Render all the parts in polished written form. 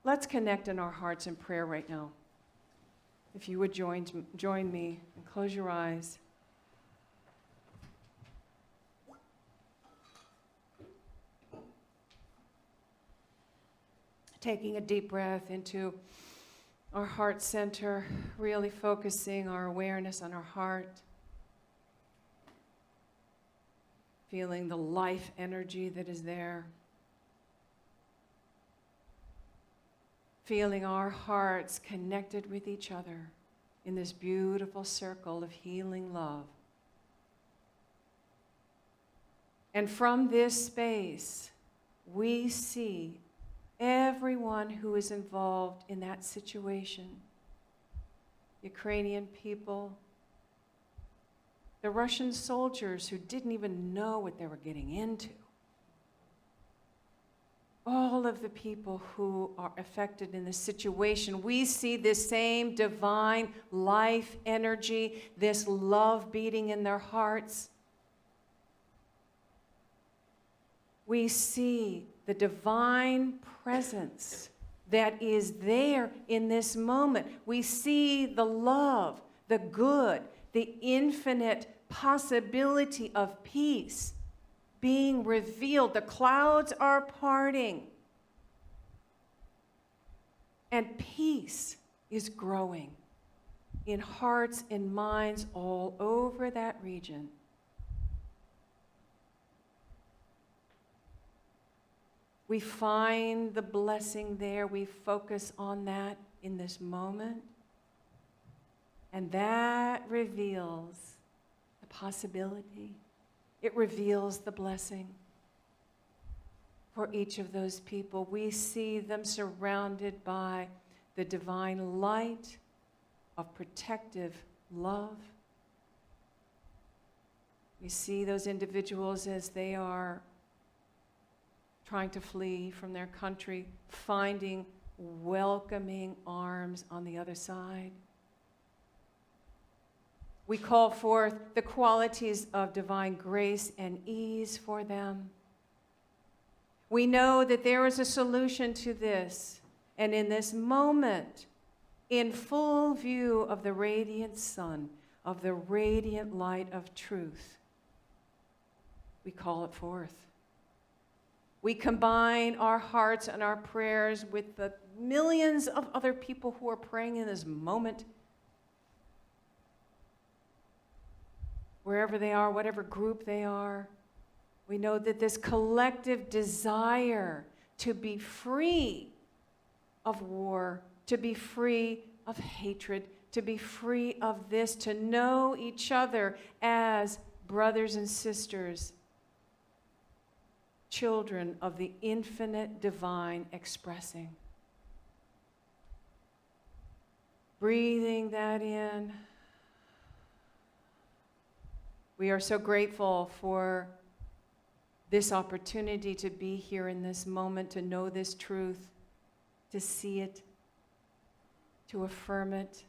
let's connect in our hearts in prayer right now. If you would join me and close your eyes. Taking a deep breath into our heart center, really focusing our awareness on our heart. Feeling the life energy that is there. Feeling our hearts connected with each other in this beautiful circle of healing love. And from this space, we see everyone who is involved in that situation. Ukrainian people, the Russian soldiers who didn't even know what they were getting into. All of the people who are affected in this situation, we see this same divine life energy, this love beating in their hearts. We see the divine presence that is there in this moment. We see the love, the good, the infinite possibility of peace being revealed. The clouds are parting. And peace is growing in hearts and minds all over that region. We find the blessing there. We focus on that in this moment. And that reveals the possibility. It reveals the blessing for each of those people. We see them surrounded by the divine light of protective love. We see those individuals as they are trying to flee from their country, finding welcoming arms on the other side. We call forth the qualities of divine grace and ease for them. We know that there is a solution to this, and in this moment, in full view of the radiant sun, of the radiant light of truth, we call it forth. We combine our hearts and our prayers with the millions of other people who are praying in this moment. Wherever they are, whatever group they are, we know that this collective desire to be free of war, to be free of hatred, to be free of this, to know each other as brothers and sisters, children of the infinite divine expressing. Breathing that in. We are so grateful for this opportunity to be here in this moment, to know this truth, to see it, to affirm it,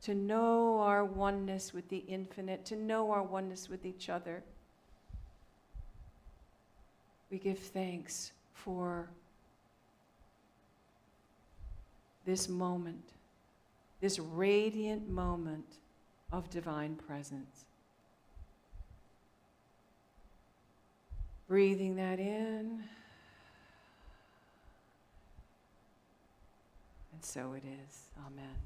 to know our oneness with the infinite, to know our oneness with each other. We give thanks for this moment, this radiant moment of divine presence. Breathing that in, and so it is. Amen.